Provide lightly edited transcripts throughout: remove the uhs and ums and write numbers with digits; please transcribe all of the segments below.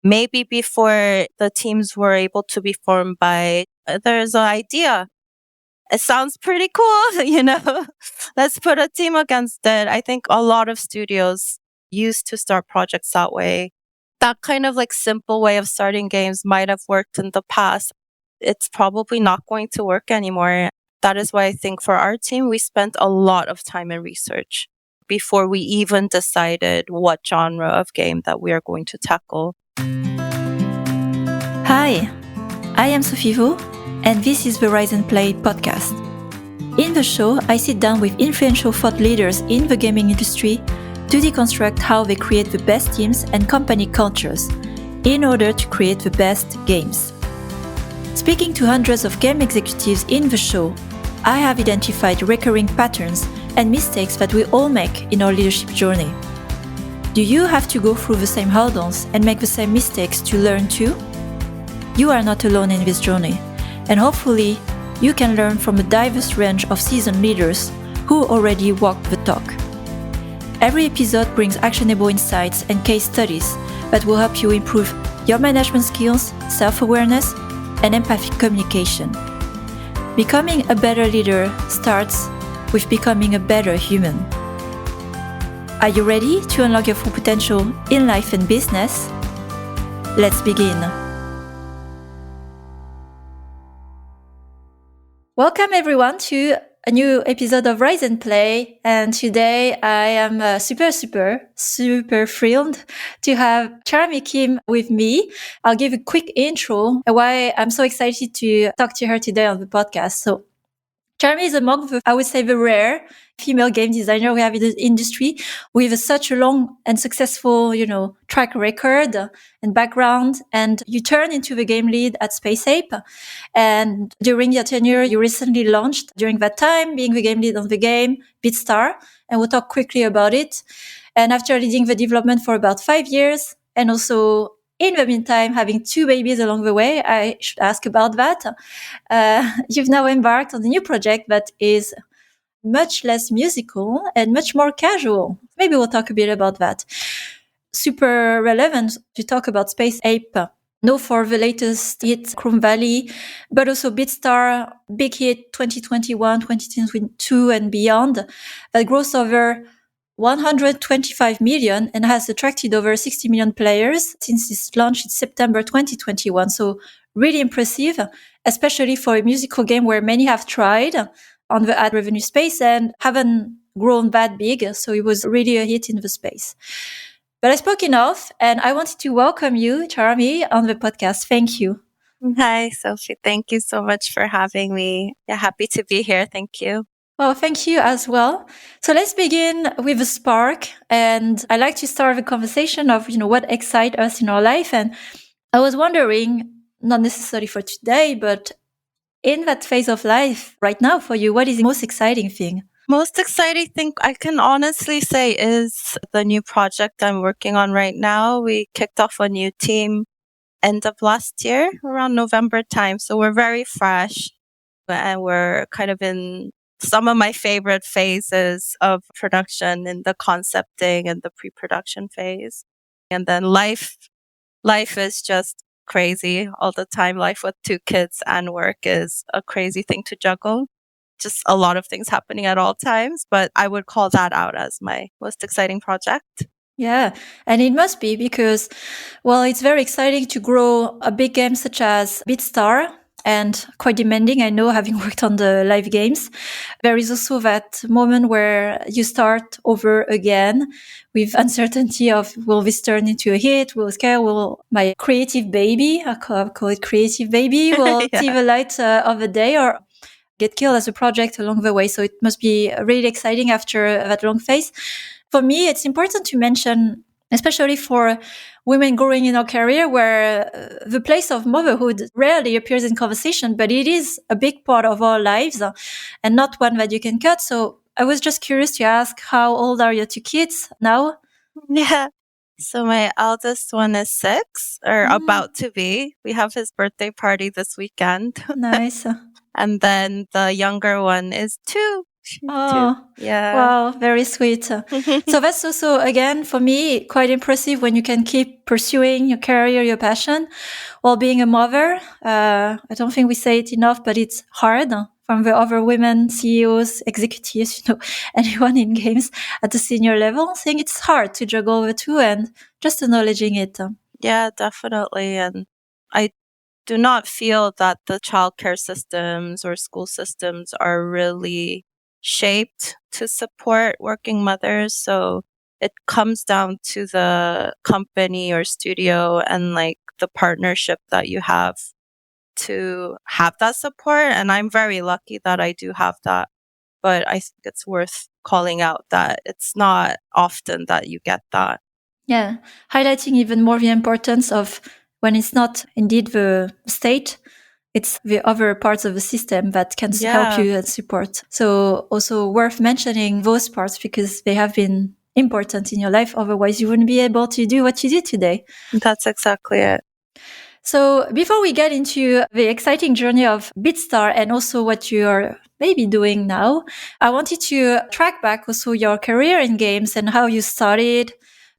maybe before the teams were able to be formed by, there's an idea. It sounds pretty cool, let's put a team against it. I think a lot of studios used to start projects that way. That kind of like simple way of starting games might have worked in the past. It's probably not going to work anymore. That is why I think for our team, we spent a lot of time in research before we even decided what genre of game that we are going to tackle. Hi, I am Sophie Vaux, and this is the Rise and Play podcast. In the show, I sit down with influential thought leaders in the gaming industry to deconstruct how they create the best teams and company cultures in order to create the best games. Speaking to hundreds of game executives in the show, I have identified recurring patterns and mistakes that we all make in our leadership journey. Do you have to go through the same hurdles and make the same mistakes to learn too? You are not alone in this journey, and hopefully you can learn from a diverse range of seasoned leaders who already walk the talk. Every episode brings actionable insights and case studies that will help you improve your management skills, self-awareness, and empathic communication. Becoming a better leader starts with becoming a better human. Are you ready to unlock your full potential in life and business? Let's begin. Welcome everyone to a new episode of Rise and Play. And today I am super thrilled to have Charmie Kim with me. I'll give a quick intro why I'm so excited to talk to her today on the podcast. So Charmie is among the, I would say, the rare female game designer we have in the industry with such a long and successful, track record and background. And you turned into the game lead at Space Ape. And during your tenure, you recently launched, during that time, being the game lead on the game, Beatstar. And we'll talk quickly about it. And after leading the development for about 5 years, and also in the meantime, having 2 babies along the way, I should ask about that. You've now embarked on a new project that is much less musical and much more casual. Maybe we'll talk a bit about that. Super relevant to talk about Space Ape. No, for the latest hit, Chrome Valley, but also Beatstar, big hit 2021, 2022 and beyond, that grows over 125 million and has attracted over 60 million players since its launch in September 2021. So really impressive, especially for a musical game where many have tried on the ad revenue space and haven't grown that big. So it was really a hit in the space. But I spoke enough and I wanted to welcome you, Charmie, on the podcast. Thank you. Hi, Sophie. Thank you so much for having me. Yeah, happy to be here. Thank you. Well, thank you as well. So let's begin with a spark. And I like to start the conversation of, what excites us in our life. And I was wondering, not necessarily for today, but in that phase of life right now for you, what is the most exciting thing? Most exciting thing I can honestly say is the new project I'm working on right now. We kicked off a new team end of last year, around November time. So we're very fresh and we're kind of in some of my favorite phases of production, in the concepting and the pre-production phase. And then life is just crazy all the time. Life with 2 kids and work is a crazy thing to juggle. Just a lot of things happening at all times, but I would call that out as my most exciting project. Yeah, and it must be because, well, it's very exciting to grow a big game such as Beatstar, and quite demanding, I know, having worked on the live games. There is also that moment where you start over again with uncertainty of, will this turn into a hit? Will my creative baby, I call it creative baby, will see the light of the day or get killed as a project along the way? So it must be really exciting after that long phase. For me, it's important to mention, especially for women growing in our career, where the place of motherhood rarely appears in conversation, but it is a big part of our lives and not one that you can cut. So I was just curious to ask, how old are your 2 kids now? Yeah. So my eldest one is 6, or about to be. We have his birthday party this weekend. Nice. And then the younger one is 2. Too. Oh, Yeah. wow, very sweet. So that's also, again, for me, quite impressive when you can keep pursuing your career, your passion, while being a mother. I don't think we say it enough, but it's hard from the other women, CEOs, executives, anyone in games at the senior level. I think it's hard to juggle the two and just acknowledging it. Yeah, definitely. And I do not feel that the childcare systems or school systems are really shaped to support working mothers. So it comes down to the company or studio and like the partnership that you have to have that support. And I'm very lucky that I do have that. But I think it's worth calling out that it's not often that you get that. Yeah, highlighting even more the importance of when it's not indeed the state, it's the other parts of the system that can help you and support. So also worth mentioning those parts because they have been important in your life. Otherwise, you wouldn't be able to do what you do today. That's exactly it. So before we get into the exciting journey of Beatstar and also what you are maybe doing now, I wanted to track back also your career in games and how you started,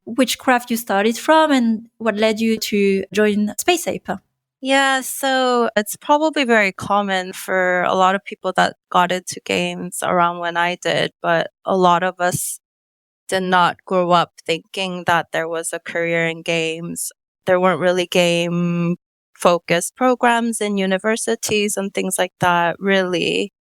which craft you started from, and what led you to join Space Ape. Yeah, so it's probably very common for a lot of people that got into games around when I did, but a lot of us did not grow up thinking that there was a career in games. There weren't really game focused programs in universities and things like that, really.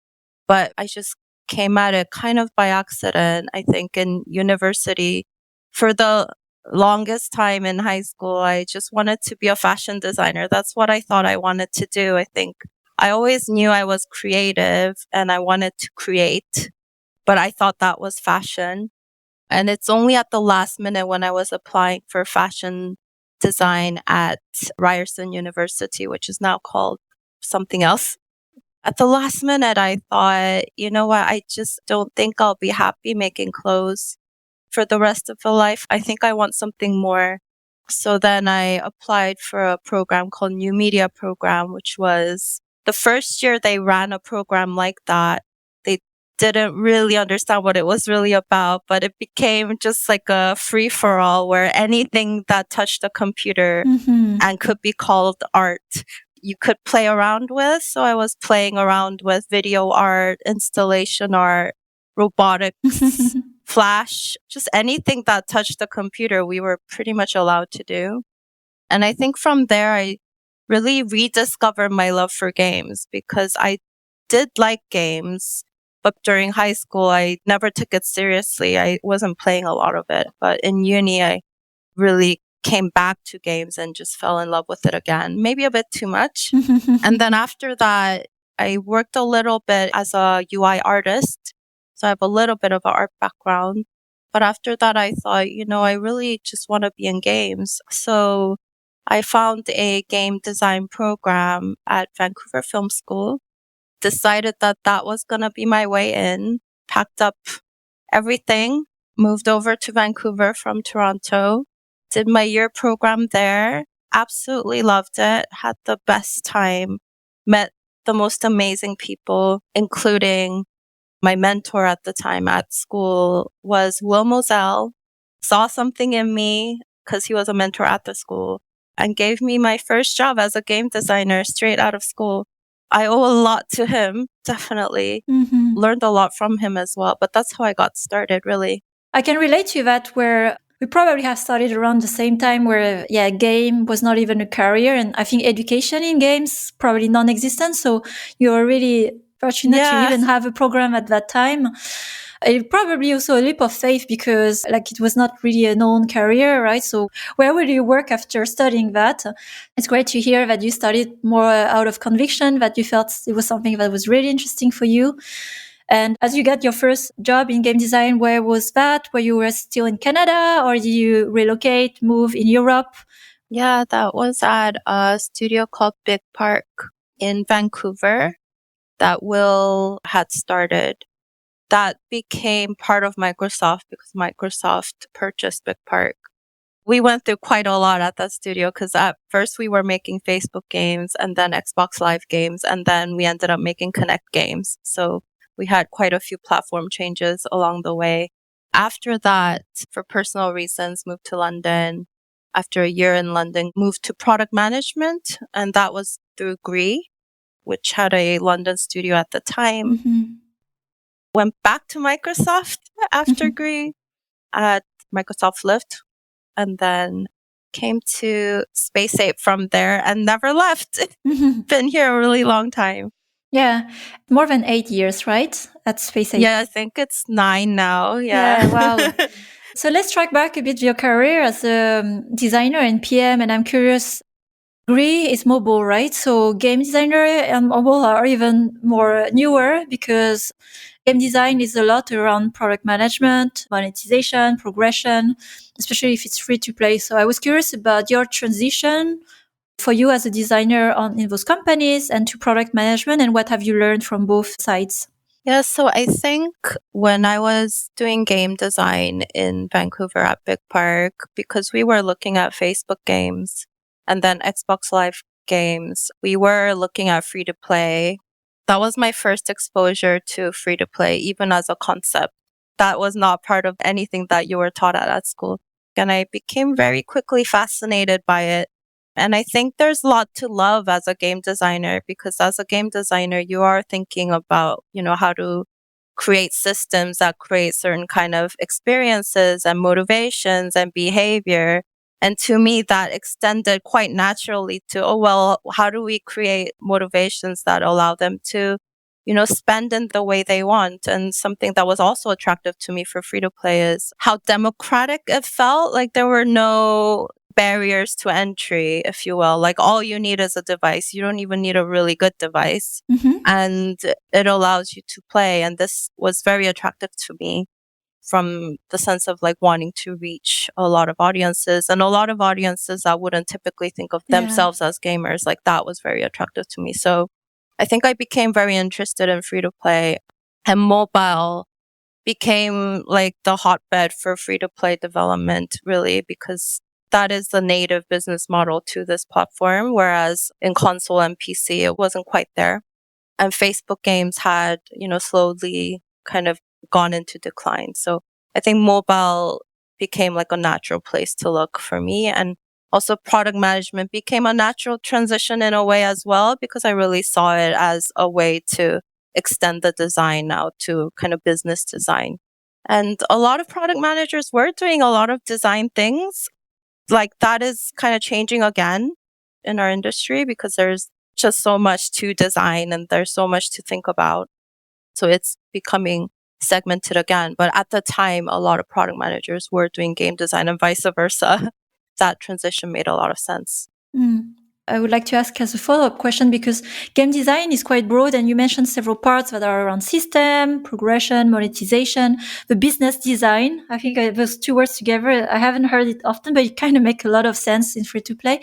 But I just came at it kind of by accident, I think, in university. For the longest time in high school, I just wanted to be a fashion designer. That's what I thought I wanted to do. I think I always knew I was creative and I wanted to create, but I thought that was fashion. And it's only at the last minute when I was applying for fashion design at Ryerson University, which is now called something else. At the last minute, I thought, you know what? I just don't think I'll be happy making clothes for the rest of the life. I think I want something more. So then I applied for a program called New Media Program, which was the first year they ran a program like that. They didn't really understand what it was really about, but it became just like a free for all where anything that touched a computer and could be called art, you could play around with. So I was playing around with video art, installation art, robotics, Flash, just anything that touched the computer, we were pretty much allowed to do. And I think from there, I really rediscovered my love for games because I did like games, but during high school, I never took it seriously. I wasn't playing a lot of it. But in uni, I really came back to games and just fell in love with it again, maybe a bit too much. And then after that, I worked a little bit as a UI artist. So I have a little bit of an art background. But after that, I thought, I really just want to be in games. So I found a game design program at Vancouver Film School, decided that that was going to be my way in, packed up everything, moved over to Vancouver from Toronto, did my year program there, absolutely loved it, had the best time, met the most amazing people, including my mentor at the time at school was Will Moselle, saw something in me because he was a mentor at the school and gave me my first job as a game designer straight out of school. I owe a lot to him, definitely. Learned a lot from him as well, but that's how I got started, really. I can relate to that where we probably have started around the same time where, game was not even a career. And I think education in games, probably non-existent. So you're really fortunate to even have a program at that time. It probably also a leap of faith because it was not really a known career, right? So where will you work after studying that? It's great to hear that you studied more out of conviction, that you felt it was something that was really interesting for you. And as you got your first job in game design, where was that? Were you were still in Canada or did you relocate, move in Europe? Yeah, that was at a studio called Big Park in Vancouver that Will had started. That became part of Microsoft because Microsoft purchased Big Park. We went through quite a lot at that studio because at first we were making Facebook games and then Xbox Live games, and then we ended up making Connect games. So We had quite a few platform changes along the way. After that, for personal reasons, moved to London. After a year in London, moved to product management. And that was through Gree, which had a London studio at the time. Went back to Microsoft after Gree at Microsoft Lift, and then came to Space Ape from there and never left. Been here a really long time. Yeah, more than 8 years, right? At Space Ape. Yeah, I think it's 9 now. Yeah. Wow. So let's track back a bit your career as a designer and PM. And I'm curious, Gree is mobile, right? So game designer and mobile are even more newer because game design is a lot around product management, monetization, progression, especially if it's free to play. So I was curious about your transition for you as a designer in those companies and to product management, and what have you learned from both sides? Yeah, so I think when I was doing game design in Vancouver at Big Park, because we were looking at Facebook games and then Xbox Live games, we were looking at free to play. That was my first exposure to free to play, even as a concept. That was not part of anything that you were taught at school. And I became very quickly fascinated by it. And I think there's a lot to love as a game designer, because as a game designer, you are thinking about, how to create systems that create certain kind of experiences and motivations and behavior. And to me, that extended quite naturally to, how do we create motivations that allow them to, spend in the way they want? And something that was also attractive to me for free to play is how democratic it felt. Like there were no barriers to entry, if you will. Like all you need is a device. You don't even need a really good device. And it allows you to play. And this was very attractive to me from the sense of like wanting to reach a lot of audiences, and a lot of audiences that wouldn't typically think of themselves as gamers. Like that was very attractive to me. So I think I became very interested in free to play, and mobile became like the hotbed for free to play development, really, because that is the native business model to this platform. Whereas in console and PC, it wasn't quite there. And Facebook games had, slowly kind of gone into decline. So I think mobile became like a natural place to look for me. And also product management became a natural transition in a way as well, because I really saw it as a way to extend the design now to kind of business design. And a lot of product managers were doing a lot of design things. Like that is kind of changing again in our industry, because there's just so much to design and there's so much to think about. So it's becoming segmented again. But at the time, a lot of product managers were doing game design and vice versa. That transition made a lot of sense. I would like to ask as a follow-up question, because game design is quite broad and you mentioned several parts that are around system, progression, monetization, the business design. I think those two words together, I haven't heard it often, but it kind of make a lot of sense in free to play.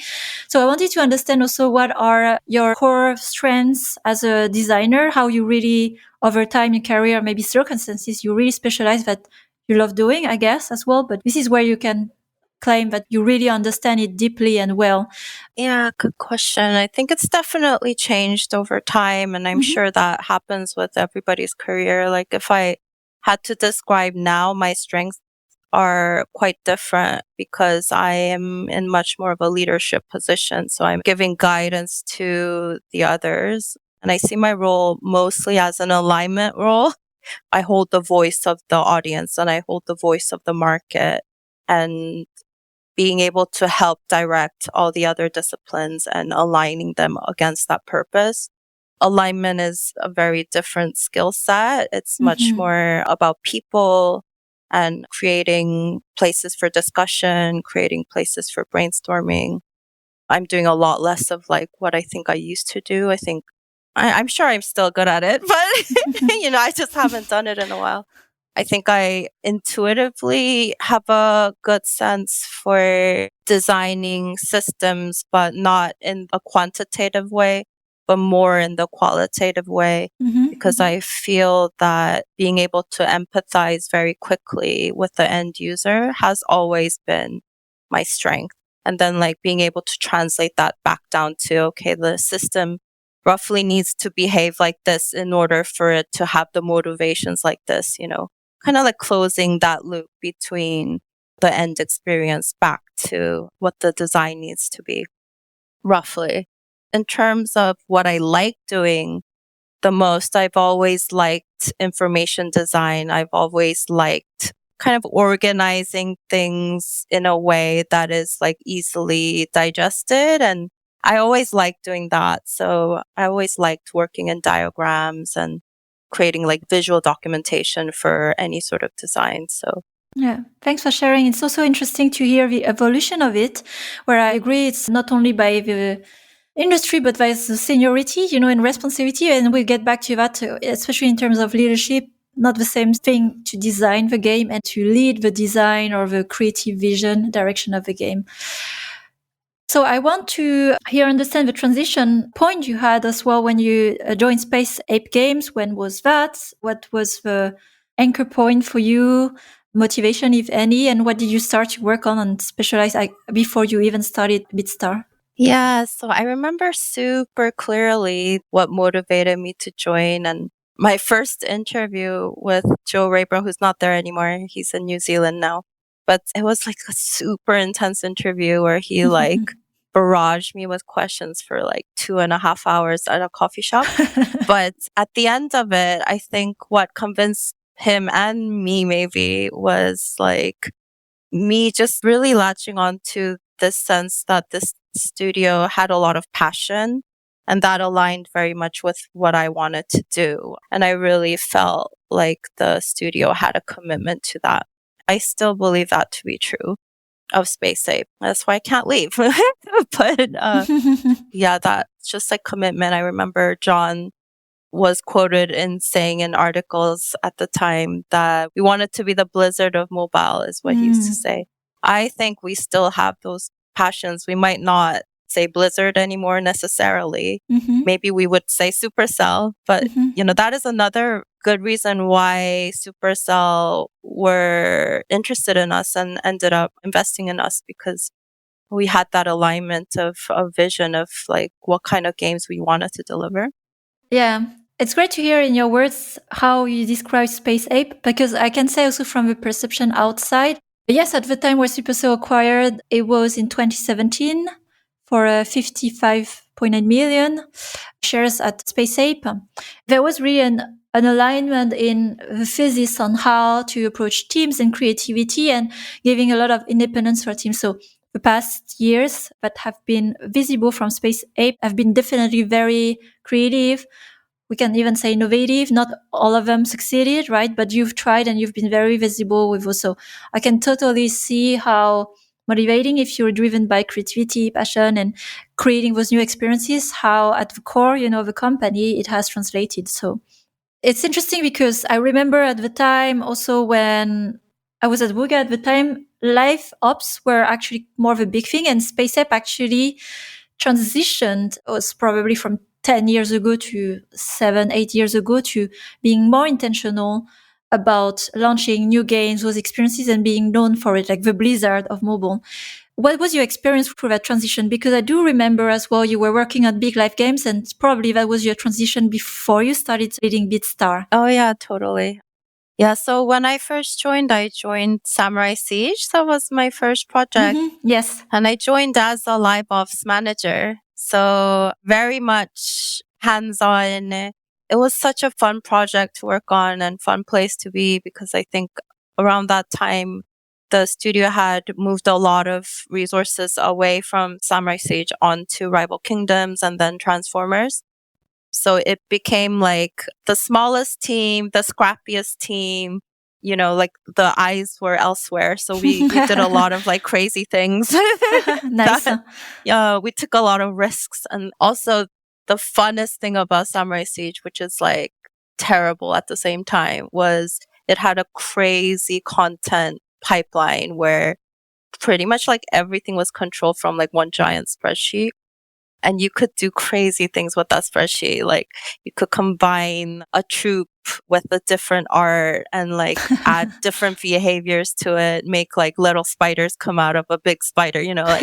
So I wanted to understand also what are your core strengths as a designer, how you really over time in career, maybe circumstances, you really specialize that you love doing, I guess, as well. But this is where you can claim that you really understand it deeply and well. Yeah, good question. I think it's definitely changed over time, and I'm sure that happens with everybody's career. Like if I had to describe now, my strengths are quite different because I am in much more of a leadership position. So I'm giving guidance to the others, and I see my role mostly as an alignment role. I hold the voice of the audience and I hold the voice of the market, and being able to help direct all the other disciplines and aligning them against that purpose. Alignment is a very different skill set. It's much more about people and creating places for discussion, creating places for brainstorming. I'm doing a lot less of like what I think I used to do. I think I'm sure I'm still good at it, but I just haven't done it in a while. I think I intuitively have a good sense for designing systems, but not in a quantitative way, but more in the qualitative way, because I feel that being able to empathize very quickly with the end user has always been my strength. And then like being able to translate that back down to, okay, the system roughly needs to behave like this in order for it to have the motivations like this, kind of like closing that loop between the end experience back to what the design needs to be, roughly. In terms of what I like doing the most, I've always liked information design. I've always liked kind of organizing things in a way that is like easily digested. And I always liked doing that. So I always liked working in diagrams and creating like visual documentation for any sort of design. So yeah, thanks for sharing. It's also interesting to hear the evolution of it, where I agree it's not only by the industry, but by the seniority, and responsibility. And we'll get back to that, especially in terms of leadership. Not the same thing to design the game and to lead the design or the creative vision direction of the game. So I want to here understand the transition point you had as well when you joined Space Ape Games. When was that? What was the anchor point for you? Motivation, if any, and what did you start to work on and specialize before you even started Beatstar? yeah, so I remember super clearly what motivated me to join. And my first interview with Joe Raybro, who's not there anymore, he's in New Zealand now. But it was like a super intense interview where he like barraged me with questions for like 2.5 hours at a coffee shop. But at the end of it, I think what convinced him and me maybe was like me just really latching on to this sense that this studio had a lot of passion, and that aligned very much with what I wanted to do. And I really felt like the studio had a commitment to that. I still believe that to be true of Space Ape. That's why I can't leave. But yeah, that's just like commitment. I remember John was quoted in saying in articles at the time that we wanted to be the Blizzard of mobile, is what he used to say. I think we still have those passions. We might not say Blizzard anymore necessarily. Maybe we would say Supercell, but that is another good reason why Supercell were interested in us and ended up investing in us, because we had that alignment of vision of like what kind of games we wanted to deliver. Yeah. It's great to hear in your words how you describe Space Ape, because I can say also from the perception outside, yes, at the time where Supercell acquired, it was in 2017 for 55.9 million shares at Space Ape. There was really an alignment in the thesis on how to approach teams and creativity and giving a lot of independence for teams. So the past years that have been visible from Space Ape have been definitely very creative. We can even say innovative. Not all of them succeeded, right? But you've tried and you've been very visible with also. I can totally see how motivating if you're driven by creativity, passion, and creating those new experiences, how at the core, the company, it has translated. So it's interesting because I remember at the time also when I was at Wooga at the time, live ops were actually more of a big thing, and Space App actually transitioned, was probably from 10 years ago to 7-8 years ago, to being more intentional about launching new games, those experiences, and being known for it, like the Blizzard of mobile. What was your experience through that transition? Because I do remember as well, you were working on big live games, and probably that was your transition before you started leading Beatstar. Oh yeah, totally. Yeah, so when I first joined, I joined Samurai Siege. That was my first project. Yes. And I joined as a live ops manager. So very much hands-on. It was such a fun project to work on and fun place to be, because I think around that time, the studio had moved a lot of resources away from Samurai Siege onto Rival Kingdoms and then Transformers. So it became like the smallest team, the scrappiest team, like the eyes were elsewhere. So we did a lot of like crazy things. Nice. We took a lot of risks. And also the funnest thing about Samurai Siege, which is like terrible at the same time, was it had a crazy content pipeline where pretty much like everything was controlled from like one giant spreadsheet. And you could do crazy things with that spreadsheet. Like you could combine a troop with a different art and like add different behaviors to it, make like little spiders come out of a big spider, like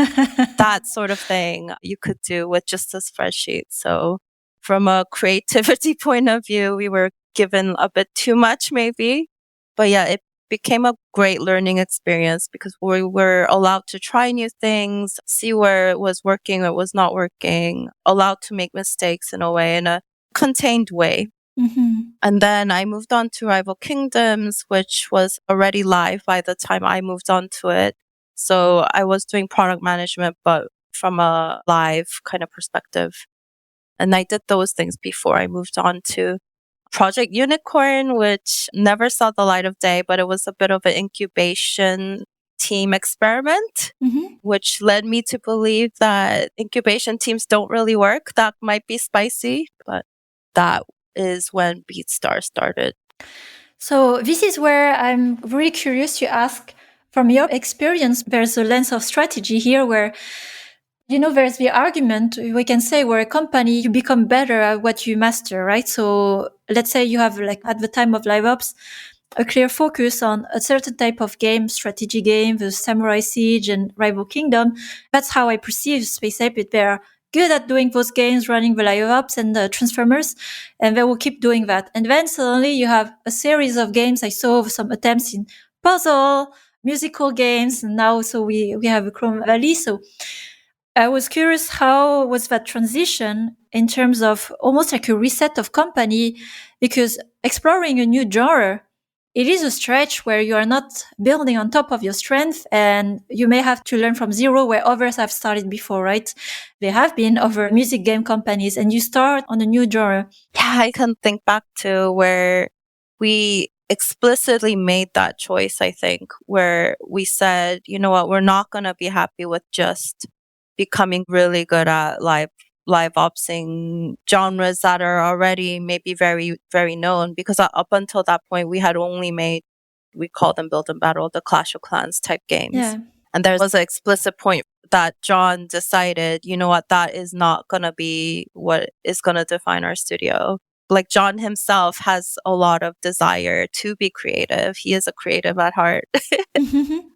that sort of thing you could do with just a spreadsheet. So from a creativity point of view, we were given a bit too much maybe. But yeah, it became a great learning experience because we were allowed to try new things, see where it was working or it was not working, allowed to make mistakes in a way, in a contained way. And then I moved on to Rival Kingdoms, which was already live by the time I moved on to it. So I was doing product management, but from a live kind of perspective. And I did those things before I moved on to Project Unicorn, which never saw the light of day, but it was a bit of an incubation team experiment, which led me to believe that incubation teams don't really work. That might be spicy, but that is when Beatstar started. So this is where I'm really curious to ask, from your experience, there's a lens of strategy here where, there's the argument we can say where a company, you become better at what you master, right? So let's say you have, like at the time of live ops, a clear focus on a certain type of game, strategy game, the Samurai Siege and Rival Kingdom. That's how I perceive Space Ape. They're good at doing those games, running the live ops and the Transformers, and they will keep doing that. And then suddenly you have a series of games. I saw some attempts in puzzle, musical games, and now so we have a Chrome Valley. So I was curious, how was that transition in terms of almost like a reset of company? Because exploring a new genre, it is a stretch where you are not building on top of your strength, and you may have to learn from zero where others have started before, right? There have been other music game companies, and you start on a new genre. Yeah, I can think back to where we explicitly made that choice, I think, where we said, you know what, we're not going to be happy with just becoming really good at live opsing genres that are already maybe very, very known, because up until that point, we had only made, we call them Build and Battle, the Clash of Clans type games. Yeah. And there was an explicit point that John decided, you know what, that is not going to be what is going to define our studio. Like John himself has a lot of desire to be creative. He is a creative at heart.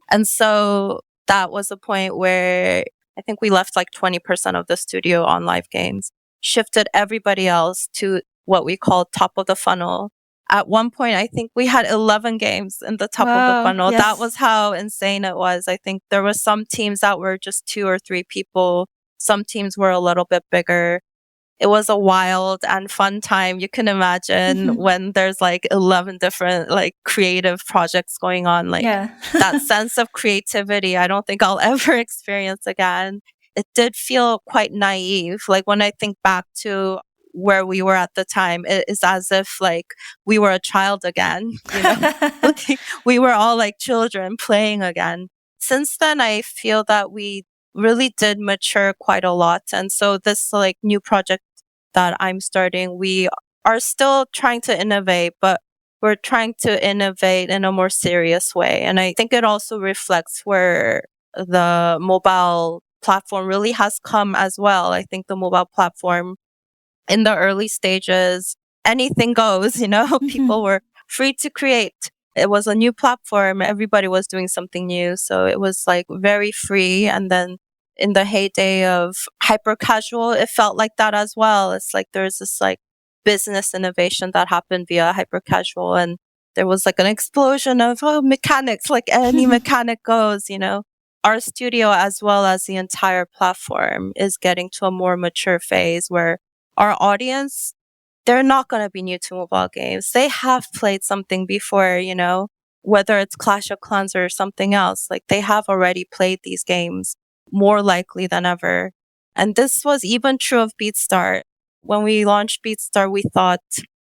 And so that was a point where I think we left like 20% of the studio on live games, shifted everybody else to what we call top of the funnel. At one point, I think we had 11 games in the top of the funnel. Yes. That was how insane it was. I think there were some teams that were just 2 or 3 people. Some teams were a little bit bigger. It was a wild and fun time. You can imagine when there's like 11 different like creative projects going on, like that sense of creativity, I don't think I'll ever experience again. It did feel quite naive. Like when I think back to where we were at the time, it is as if like we were a child again, you know? We were all like children playing again. Since then, I feel that we really did mature quite a lot. And so this like new project that I'm starting, we are still trying to innovate, but we're trying to innovate in a more serious way. And I think it also reflects where the mobile platform really has come as well. I think the mobile platform in the early stages, anything goes, you know, people were free to create. It was a new platform. Everybody was doing something new. So it was like very free. And then in the heyday of hyper casual, it felt like that as well. It's like there's this like business innovation that happened via hyper casual. And there was like an explosion of mechanics, like any mechanic goes, you know. Our studio, as well as the entire platform, is getting to a more mature phase where our audience, they're not going to be new to mobile games. They have played something before, you know, whether it's Clash of Clans or something else. Like they have already played these games more likely than ever. And this was even true of Beatstar. When we launched Beatstar, we thought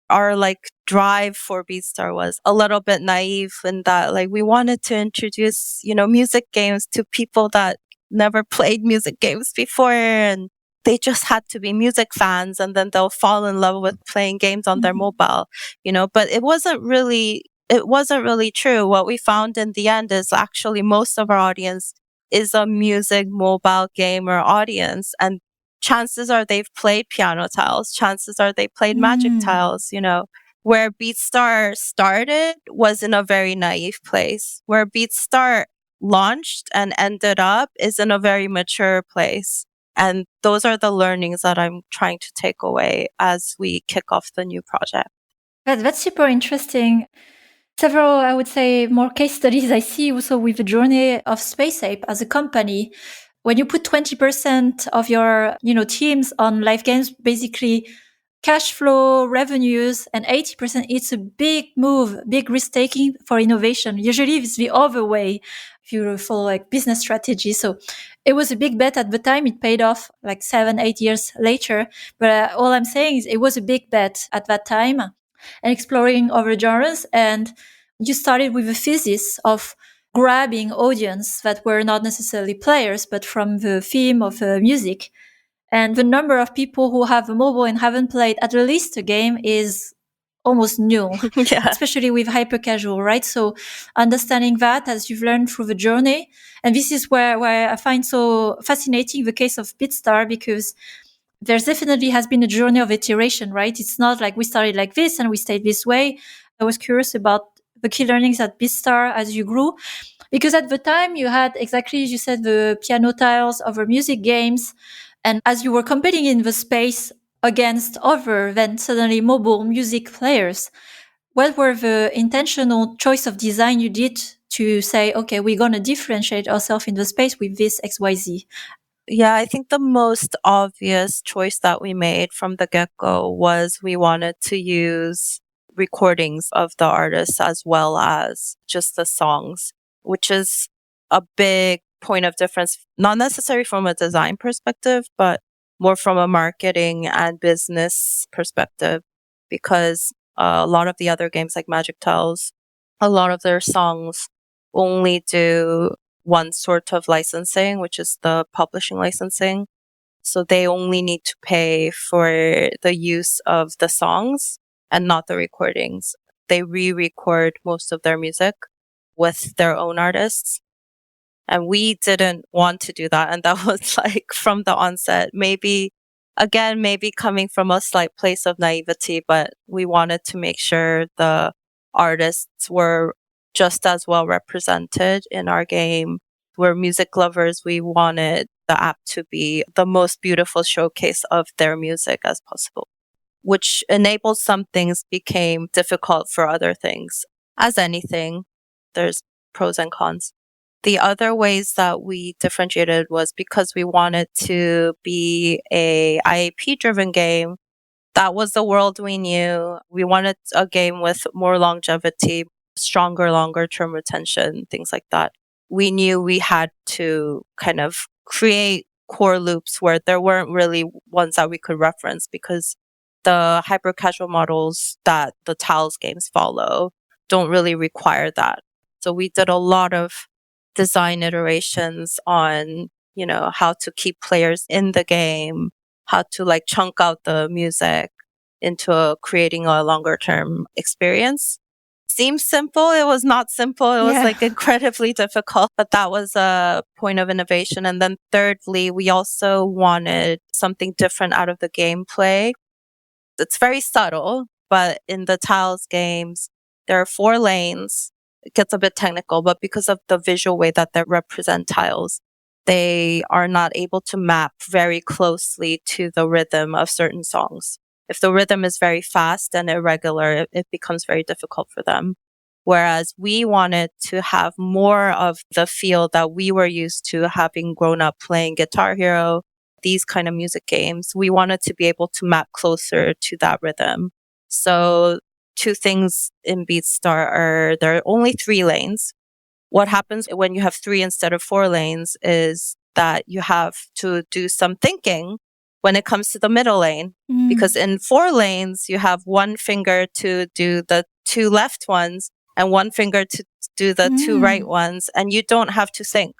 our like drive for Beatstar was a little bit naive in that like we wanted to introduce, you know, music games to people that never played music games before, and they just had to be music fans, and then they'll fall in love with playing games on their mobile, you know. But it wasn't really true. What we found in the end is actually most of our audience is a music mobile gamer audience, and chances are they've played piano tiles. Chances are they played magic tiles, you know. Where Beatstar started was in a very naive place. Where Beatstar launched and ended up is in a very mature place. And those are the learnings that I'm trying to take away as we kick off the new project. That's super interesting. Several, I would say, more case studies I see also with the journey of Space Ape as a company. When you put 20% of your, teams on live games, basically cash flow, revenues, and 80%, it's a big move, big risk taking for innovation. Usually it's the other way if you follow like business strategy. So it was a big bet at the time. It paid off like 7-8 years later. But all I'm saying is it was a big bet at that time and exploring other genres. And you started with a thesis of grabbing audience that were not necessarily players, but from the theme of music. And the number of people who have a mobile and haven't played at least a game is almost nil, Yeah. especially with hyper casual, right? So understanding that as you've learned through the journey. And this is where I find so fascinating the case of Beatstar, because there's definitely has been a journey of iteration, right? It's not like we started like this and we stayed this way. I was curious about the key learnings at Beatstar as you grew, because at the time you had exactly, as you said, the piano tiles over music games. And as you were competing in the space against other than suddenly mobile music players, what were the intentional choice of design you did to say, okay, we're going to differentiate ourselves in the space with this XYZ? Yeah, I think the most obvious choice that we made from the get-go was we wanted to use recordings of the artists as well as just the songs, which is a big point of difference, not necessarily from a design perspective, but more from a marketing and business perspective, because a lot of the other games like Magic Tells, a lot of their songs only do one sort of licensing, which is the publishing licensing. So they only need to pay for the use of the songs and not the recordings. They re-record most of their music with their own artists. And we didn't want to do that. And that was like from the onset, maybe coming from a slight place of naivety, but we wanted to make sure the artists were just as well represented in our game. We're music lovers. We wanted the app to be the most beautiful showcase of their music as possible, which enabled some things became difficult for other things. As anything, there's pros and cons. The other ways that we differentiated was because we wanted to be a IAP driven game. That was the world we knew. We wanted a game with more longevity, stronger, longer term retention, things like that. We knew we had to kind of create core loops where there weren't really ones that we could reference, because the hyper casual models that the Tiles games follow don't really require that. So we did a lot of design iterations on, how to keep players in the game, how to like chunk out the music into creating a longer term experience. Seems simple. It was not simple. It was like incredibly difficult, but that was a point of innovation. And then thirdly, we also wanted something different out of the gameplay. It's very subtle, but in the Tiles games, there are 4 lanes. It gets a bit technical, but because of the visual way that they represent tiles, they are not able to map very closely to the rhythm of certain songs. If the rhythm is very fast and irregular, it becomes very difficult for them. Whereas we wanted to have more of the feel that we were used to having grown up playing Guitar Hero, these kind of music games. We wanted to be able to map closer to that rhythm. So 2 things in Beatstar are there are only 3 lanes. What happens when you have 3 instead of 4 lanes is that you have to do some thinking when it comes to the middle lane. Because in 4 lanes, you have 1 finger to do the 2 left ones and 1 finger to do the 2 right ones, and you don't have to think.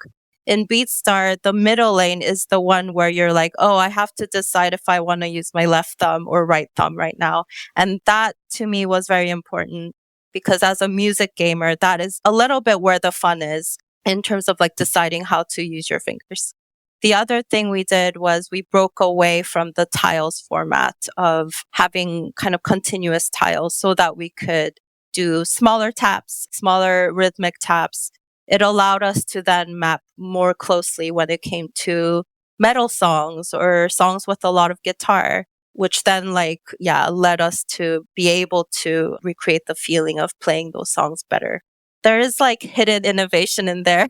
In Beatstar, the middle lane is the one where you're like, oh, I have to decide if I want to use my left thumb or right thumb right now. And that to me was very important, because as a music gamer, that is a little bit where the fun is in terms of like deciding how to use your fingers. The other thing we did was we broke away from the tiles format of having kind of continuous tiles so that we could do smaller taps, smaller rhythmic taps. It allowed us to then map more closely when it came to metal songs or songs with a lot of guitar, which then led us to be able to recreate the feeling of playing those songs better. There is hidden innovation in there.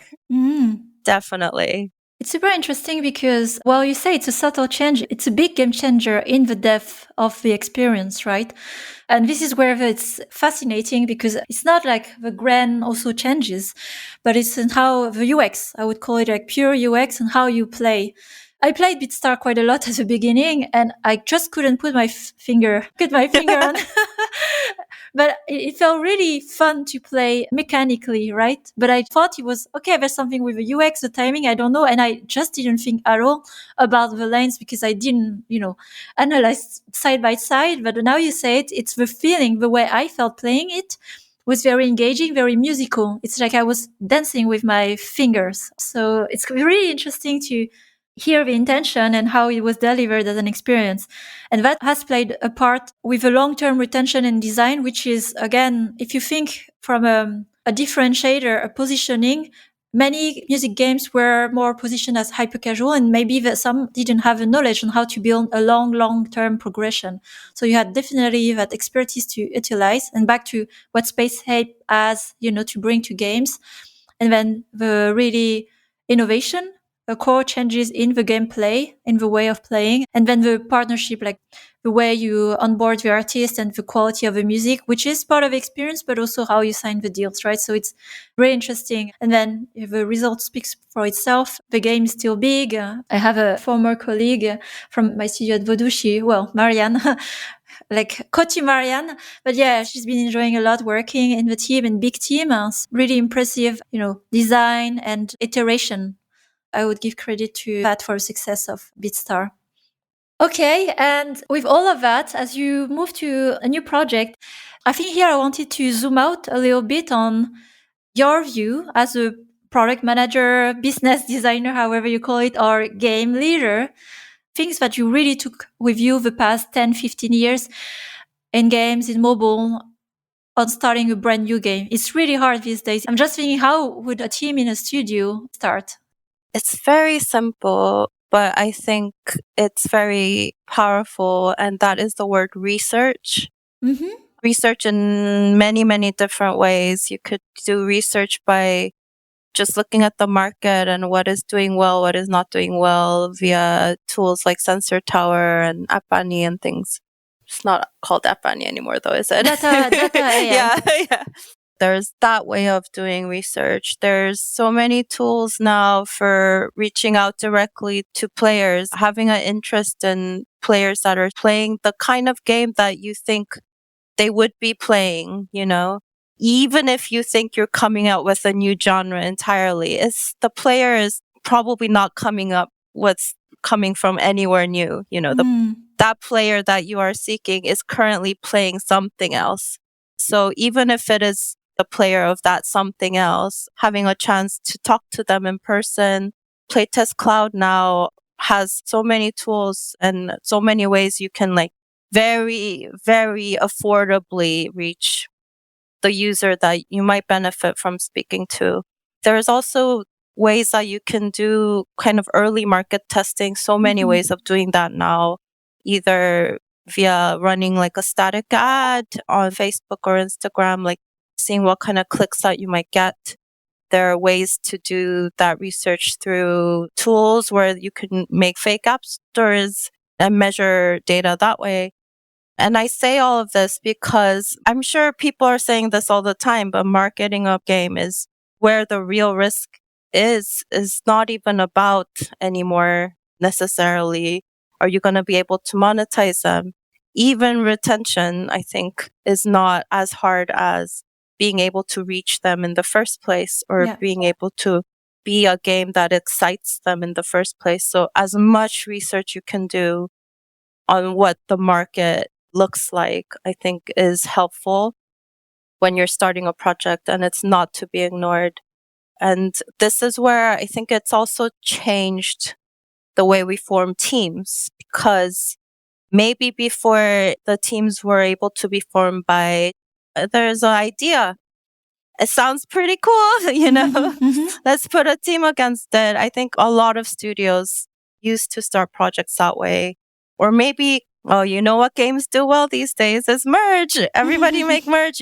Definitely. It's super interesting because, well, you say it's a subtle change. It's a big game changer in the depth of the experience, right? And this is where it's fascinating because it's not like the grand also changes, but it's in how the UX, I would call it like pure UX and how you play. I played Beatstar quite a lot at the beginning and I just couldn't put my finger on. But it felt really fun to play mechanically, right? But I thought it was, okay, there's something with the UX, the timing, I don't know. And I just didn't think at all about the lanes because I didn't, analyze side by side. But now you say it, it's the feeling, the way I felt playing it was very engaging, very musical. It's like I was dancing with my fingers. So it's really interesting to hear the intention and how it was delivered as an experience. And that has played a part with a long-term retention and design, which is, again, if you think from a differentiator, a positioning, many music games were more positioned as hyper casual, and maybe some didn't have the knowledge on how to build a long-term progression. So you had definitely that expertise to utilize. And back to what Space Ape has, to bring to games. And then the really innovation, the core changes in the gameplay, in the way of playing, and then the partnership, like the way you onboard the artist and the quality of the music, which is part of the experience, but also how you sign the deals, right? So it's very interesting. And then the result speaks for itself. The game is still big. I have a former colleague from my studio at Vodushi, Marianne, like Koti Marianne. But yeah, she's been enjoying a lot working in the team and big team. Really impressive, design and iteration. I would give credit to that for the success of Beatstar. Okay, and with all of that, as you move to a new project, I think here I wanted to zoom out a little bit on your view as a product manager, business designer, however you call it, or game leader, things that you really took with you the past 10, 15 years in games, in mobile, on starting a brand new game. It's really hard these days. I'm just thinking, how would a team in a studio start? It's very simple, but I think it's very powerful, and that is the word research. Mm-hmm. Research in many, many different ways. You could do research by just looking at the market and what is doing well, what is not doing well via tools like Sensor Tower and Apani and things. It's not called Apani anymore though, is it? Data AI. Yeah. There's that way of doing research. There's so many tools now for reaching out directly to players, having an interest in players that are playing the kind of game that you think they would be playing, even if you think you're coming out with a new genre entirely. The player is probably not coming up what's coming from anywhere new. That player that you are seeking is currently playing something else. So even if it is the player of that something else, having a chance to talk to them in person. Playtest Cloud now has so many tools and so many ways you can very, very affordably reach the user that you might benefit from speaking to. There's also ways that you can do kind of early market testing, so many ways of doing that now, either via running a static ad on Facebook or Instagram, seeing what kind of clicks that you might get. There are ways to do that research through tools where you can make fake app stores and measure data that way. And I say all of this because I'm sure people are saying this all the time, but marketing a game is where the real risk is not even about anymore necessarily. Are you going to be able to monetize them? Even retention, I think, is not as hard as being able to reach them in the first place or being able to be a game that excites them in the first place. So as much research you can do on what the market looks like, I think is helpful when you're starting a project, and it's not to be ignored. And this is where I think it's also changed the way we form teams, because maybe before the teams were able to be formed by, there's an idea. It sounds pretty cool, let's put a team against it. I think a lot of studios used to start projects that way. Or maybe, oh, you know what games do well these days is merge. Everybody make merge,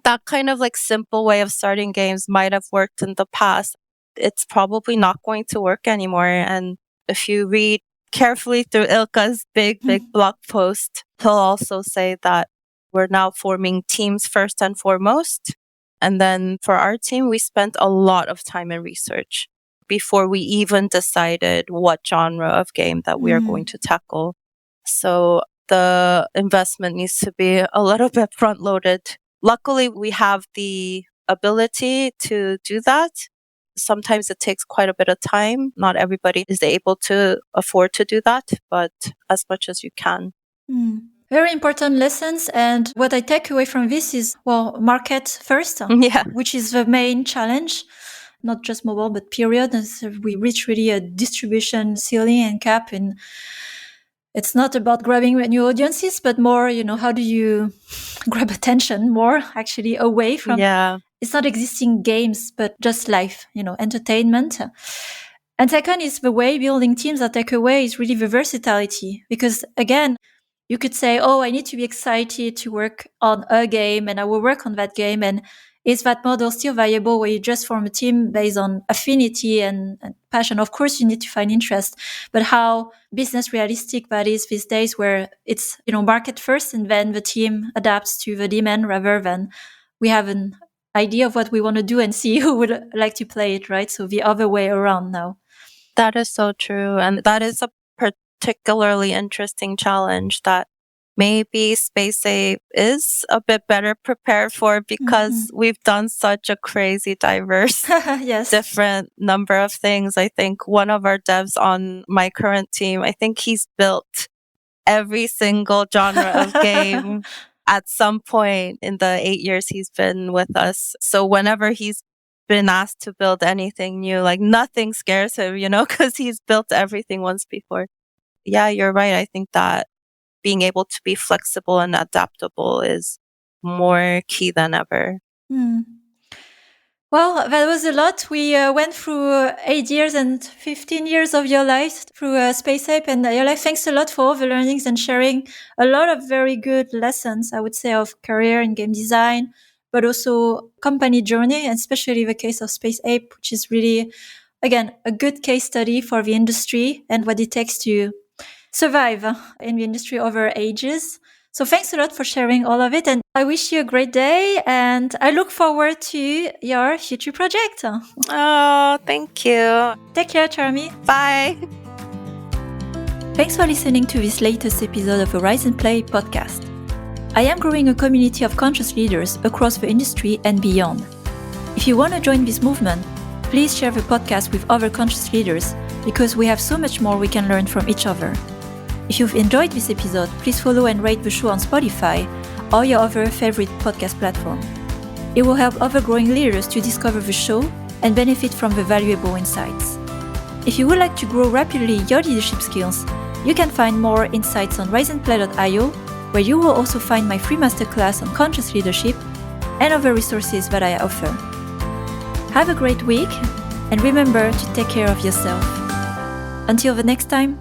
That kind of like simple way of starting games might have worked in the past. It's probably not going to work anymore. And if you read carefully through Ilka's big blog post, he'll also say that we're now forming teams first and foremost. And then for our team, we spent a lot of time in research before we even decided what genre of game that we are going to tackle. So the investment needs to be a little bit front loaded. Luckily, we have the ability to do that. Sometimes it takes quite a bit of time. Not everybody is able to afford to do that, but as much as you can. Very important lessons. And what I take away from this is, market first, which is the main challenge, not just mobile, but period. And so we reach really a distribution ceiling and cap. And it's not about grabbing new audiences, but more, how do you grab attention more actually away from, it's not existing games, but just life, entertainment. And second is the way building teams that take away is really the versatility. Because again, you could say, I need to be excited to work on a game and I will work on that game. And is that model still viable where you just form a team based on affinity and passion? Of course, you need to find interest, but how business realistic that is these days where it's, market first and then the team adapts to the demand rather than we have an idea of what we want to do and see who would like to play it, right? So the other way around now. That is so true. And that is a particularly interesting challenge that maybe Space Ape is a bit better prepared for because we've done such a crazy diverse, different number of things. I think one of our devs on my current team, I think he's built every single genre of game at some point in the 8 years he's been with us. So whenever he's been asked to build anything new, like nothing scares him, because he's built everything once before. Yeah, you're right. I think that being able to be flexible and adaptable is more key than ever. Well, that was a lot. We went through 8 years and 15 years of your life through Space Ape and your life. Thanks a lot for all the learnings and sharing a lot of very good lessons, I would say, of career in game design, but also company journey, and especially the case of Space Ape, which is really, again, a good case study for the industry and what it takes to survive in the industry over ages. So thanks a lot for sharing all of it. And I wish you a great day. And I look forward to your future project. Oh, thank you. Take care, Charmie. Bye. Thanks for listening to this latest episode of Horizon Play podcast. I am growing a community of conscious leaders across the industry and beyond. If you want to join this movement, please share the podcast with other conscious leaders because we have so much more we can learn from each other. If you've enjoyed this episode, please follow and rate the show on Spotify or your other favorite podcast platform. It will help other growing leaders to discover the show and benefit from the valuable insights. If you would like to grow rapidly your leadership skills, you can find more insights on riseandplay.io, where you will also find my free masterclass on conscious leadership and other resources that I offer. Have a great week and remember to take care of yourself. Until the next time,